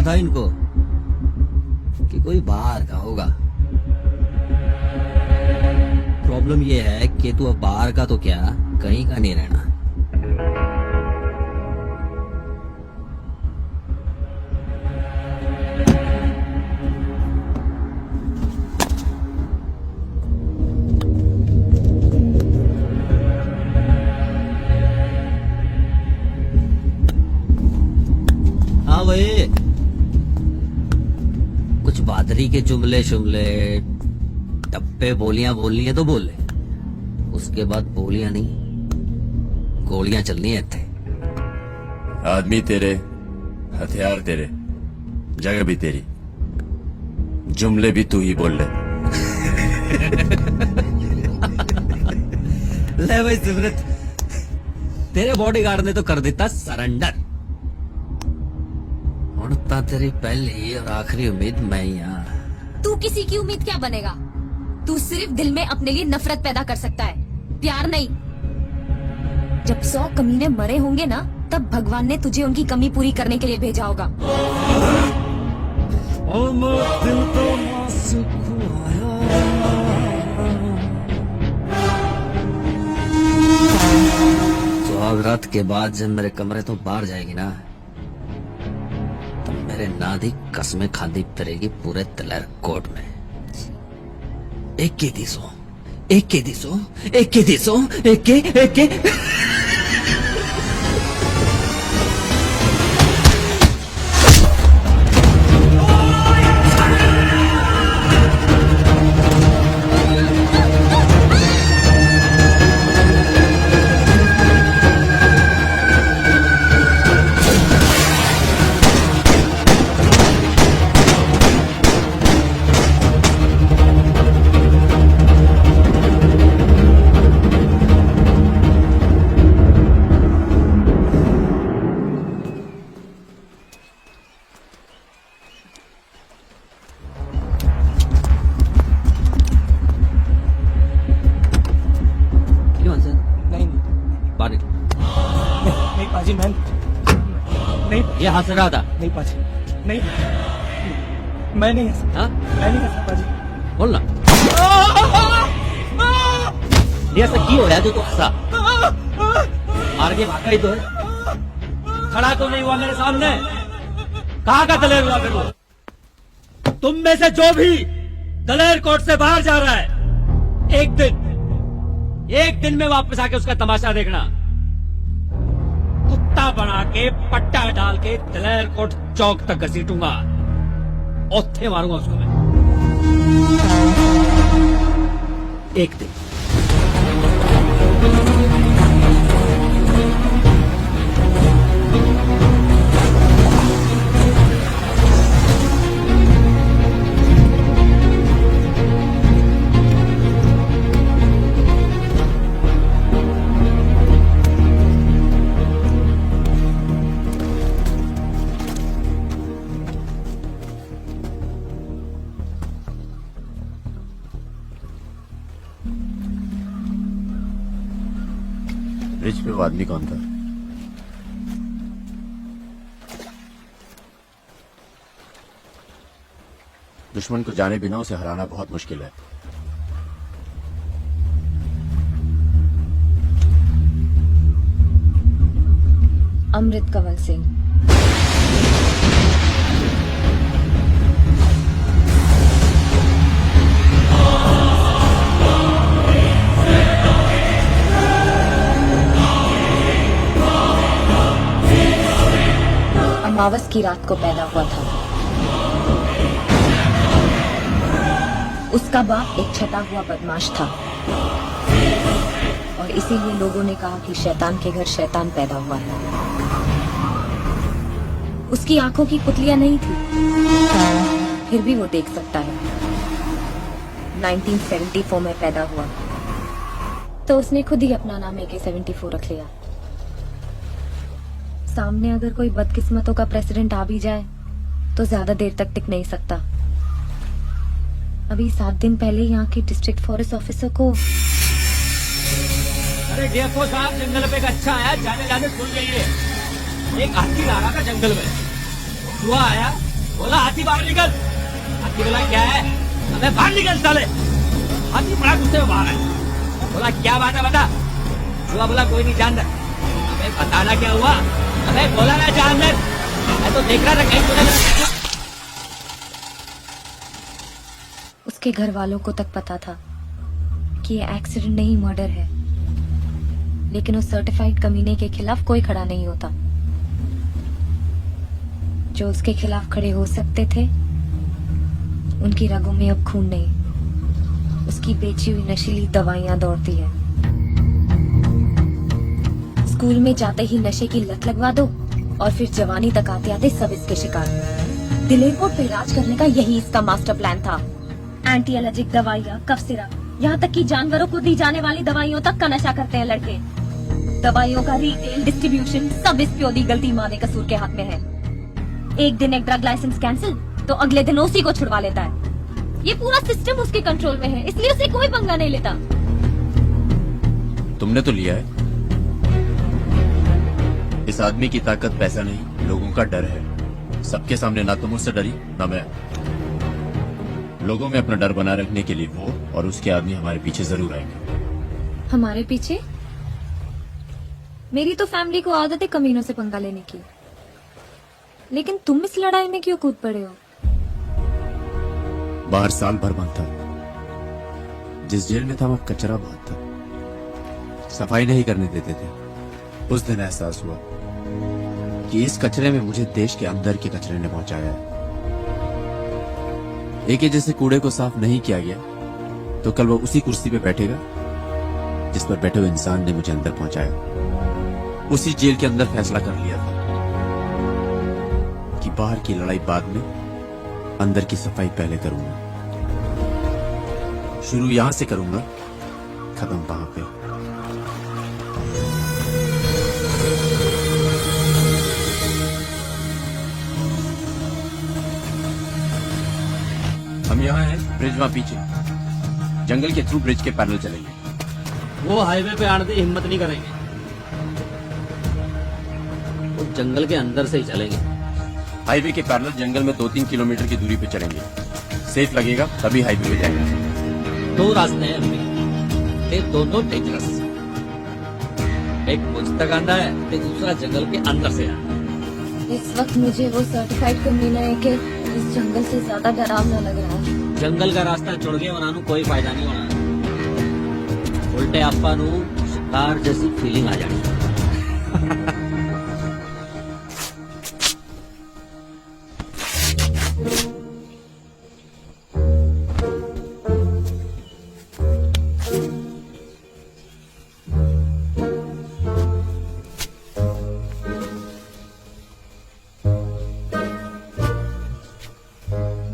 था इनको कि कोई बाहर का होगा। प्रॉब्लम ये है कि तू अब बाहर का तो क्या कहीं का नहीं रहना। हाँ भाई, कुछ बादरी के जुमले शुमले टप्पे बोलियां बोलनी है तो बोल ले, उसके बाद बोलियां नहीं गोलियां चलनी है थे। आदमी तेरे, हथियार तेरे, जगह भी तेरी, जुमले भी तू ही बोल ले। ले भाई सिमरत, तेरे बॉडीगार्ड ने तो कर दिता सरेंडर। उड़ता तेरी पहली और आखिरी उम्मीद मैं ही हूं। तू किसी की उम्मीद क्या बनेगा? तू सिर्फ दिल में अपने लिए नफरत पैदा कर सकता है, प्यार नहीं। जब 100 कमीने मरे होंगे ना, तब भगवान ने तुझे उनकी कमी पूरी करने के लिए भेजा होगा। सुहागरात के बाद जब मेरे कमरे तो बाहर जाएगी ना, तो मेरे नादी कसमें खादी फिरेगी पूरे तलैर कोट में। एक के दिसो, एक के दिसो, एक के दिसो, एक के नहीं नहीं पाजी, मैं नहीं। ये हंस रहा था। नहीं पाजी, नहीं, मैं नहीं हंसा। हाँ? मैं नहीं हंसा पाजी। बोलना ये ऐसा की हो रहा है जो तो हंसा मार के भागा ही तो है। खड़ा तो नहीं हुआ मेरे सामने, कहाँ का दलेर हुआ फिर वो? तुम में से जो भी दलेर कोर्ट से बाहर जा रहा है, एक दिन में वापस आके उसका तमाशा देखना। कुत्ता बना के पट्टा डाल के दलेर कोट चौक तक घसीटूंगा, औथे मारूंगा उसको मैं। एक दिन ब्रिज पे वो आदमी कौन था? दुश्मन को जाने बिना उसे हराना बहुत मुश्किल है। अमृत कंवल सिंह। अमावस की रात को पैदा हुआ था। उसका बाप एक छटा हुआ बदमाश था और इसीलिए लोगों ने कहा कि शैतान के घर शैतान पैदा हुआ है। उसकी आंखों की पुतलियां नहीं थी, फिर भी वो देख सकता है। 1974 में पैदा हुआ तो उसने खुद ही अपना नाम AK-74 रख लिया। सामने अगर कोई बदकिस्मतों का प्रेसिडेंट आ भी जाए तो ज्यादा देर तक टिक नहीं सकता। अभी 7 दिन पहले यहाँ के डिस्ट्रिक्ट फॉरेस्ट ऑफिसर को अरे डीएफओ साहब, जंगल पे एक अच्छा आया, जाने जाने सुन जाइए। एक हाथी आ रहा था जंगल में, चूहा आया, बोला हाथी बाहर निकल। हाथी बोला क्या है? अबे बाहर निकल साले। हाथी बड़ा गुस्से में बाहर है। बोला क्या बात है बता। बोला कोई नहीं जान दे। अबे बताना क्या हुआ? अबे बोला ना जान दे। मैं तो देख रहा था कहीं तूने। उसके घर वालों को तक पता था कि ये एक्सीडेंट नहीं मर्डर है, लेकिन उस सर्टिफाइड कमीने के खिलाफ कोई खड़ा नहीं होता। जो उसके खिलाफ खड़े हो सकते थे, उनकी रगों में अब खून नहीं, उसकी बेची हुई नशीली दवाइयां दौड़ती है। स्कूल में जाते ही नशे की लत लगवा दो और फिर जवानी तक आते आते सब इसके शिकार। दिलेरकोट पे इलाज करने का यही इसका मास्टर प्लान था। एंटी एलर्जिक दवाइयाँ, कफ सिरप, यहाँ तक कि जानवरों को दी जाने वाली दवाइयों तक का नशा करते हैं लड़के। दवाइयों का रिटेल डिस्ट्रीब्यूशन सब इस प्योदी गलती माने कसूर के हाथ में है। एक दिन एक ड्रग लाइसेंस कैंसिल तो अगले दिन उसी को छुड़वा लेता है। ये पूरा सिस्टम उसके कंट्रोल में है, इसलिए उसे कोई पंगा नहीं लेता। तुमने तो लिया है। इस आदमी की ताकत पैसा नहीं, लोगों का डर है। सबके सामने ना तुम उससे डरी ना मैं। लोगों में अपना डर बना रखने के लिए वो और उसके आदमी हमारे पीछे जरूर आएंगे। हमारे पीछे? मेरी तो फैमिली को आदत है कमीनों से पंगा लेने की, लेकिन तुम इस लड़ाई में क्यों कूद पड़े हो? बाहर साल भर बंद था। जिस जेल में था वहां कचरा बहुत था, सफाई नहीं करने देते थे। उस दिन एहसास हुआ कि इस कचरे में मुझे देश के अंदर के कचरे ने पहुंचाया है। एक ही जैसे कूड़े को साफ नहीं किया गया तो कल वो उसी कुर्सी पे बैठेगा जिस पर बैठे हुए इंसान ने मुझे अंदर पहुंचाया। उसी जेल के अंदर फैसला कर लिया था कि बाहर की लड़ाई बाद में, अंदर की सफाई पहले करूंगा। शुरू यहां से करूंगा, खत्म वहां पे। हम यहाँ हैं, ब्रिज वहां पीछे। जंगल के थ्रू ब्रिज के पैदल चलेंगे। वो हाईवे पे आने की हिम्मत नहीं करेंगे, वो जंगल के अंदर से ही चलेंगे। हाईवे के पैरेलल जंगल में 2-3 किलोमीटर की दूरी पे चलेंगे। सेफ लगेगा तभी हाईवे पे जाएंगे। दो रास्ते हैं अभी, ये दोनों डेंजरस। एक मुझ तक आना है, एक दूसरा जंगल के अंदर से आना है। इस वक्त मुझे वो सर्टिफाइड कमीना है कि इस जंगल से ज्यादा डरावना लग रहा है। जंगल का रास्ता छोड़ के वहां कोई फायदा नहीं होना। उल्टे आपा नू शिकार जैसी फीलिंग आ जानी।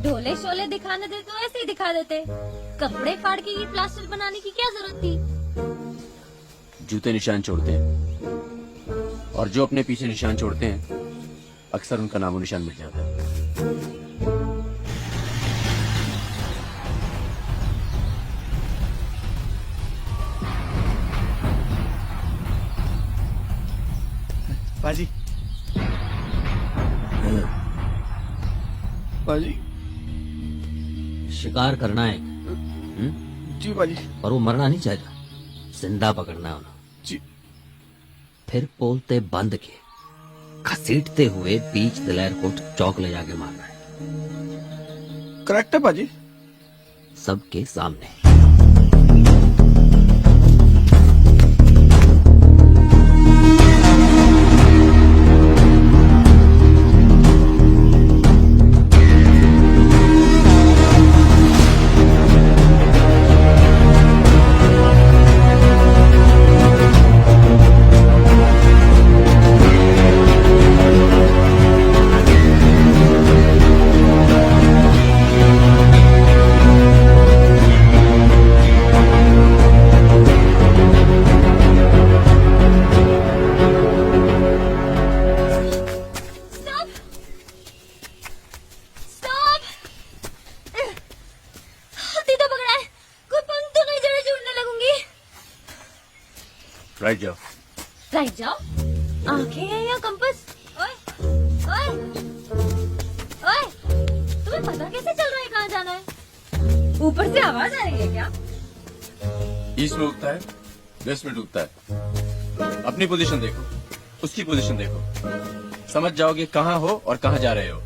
ढोले शोले दिखाने दे तो ऐसे ही दिखा देते। कपड़े फाड़ के ये प्लास्टर बनाने की क्या जरूरत थी? जूते निशान छोड़ते हैं, और जो अपने पीछे निशान छोड़ते हैं अक्सर उनका नामो निशान मिट जाता है। पाजी, पाजी, शिकार करना है जी पाजी, पर वो मरना नहीं चाहेगा, जिंदा पकड़ना है उन्हें। जी। फिर पोलते बंद के घसीटते हुए बीच दिलेरकोट चौक ले जाके मारना है, करेक्ट है पाजी। सबके सामने। राइट जाओ। राइट जाओ? आंखें हैं या कंपास? ओए, ओए, ओए, तुम्हें पता कैसे चल रहा है कहाँ जाना है? ऊपर से आवाज आ रही है क्या? ईस्ट में उगता है, वेस्ट में डूबता है। अपनी पोजीशन देखो, उसकी पोजीशन देखो, समझ जाओगे कहाँ हो और कहाँ जा रहे हो।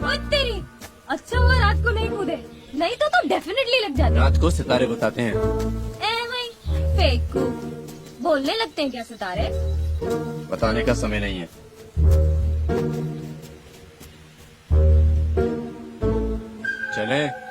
ओए तेरी, अच्छा हुआ रात को नहीं कूदे, नहीं तो डेफिनेटली लग जाते। रात को सितारे बताते हैं। वही फेंकू, बोलने लगते हैं क्या सितारे? बताने का समय नहीं है। चले।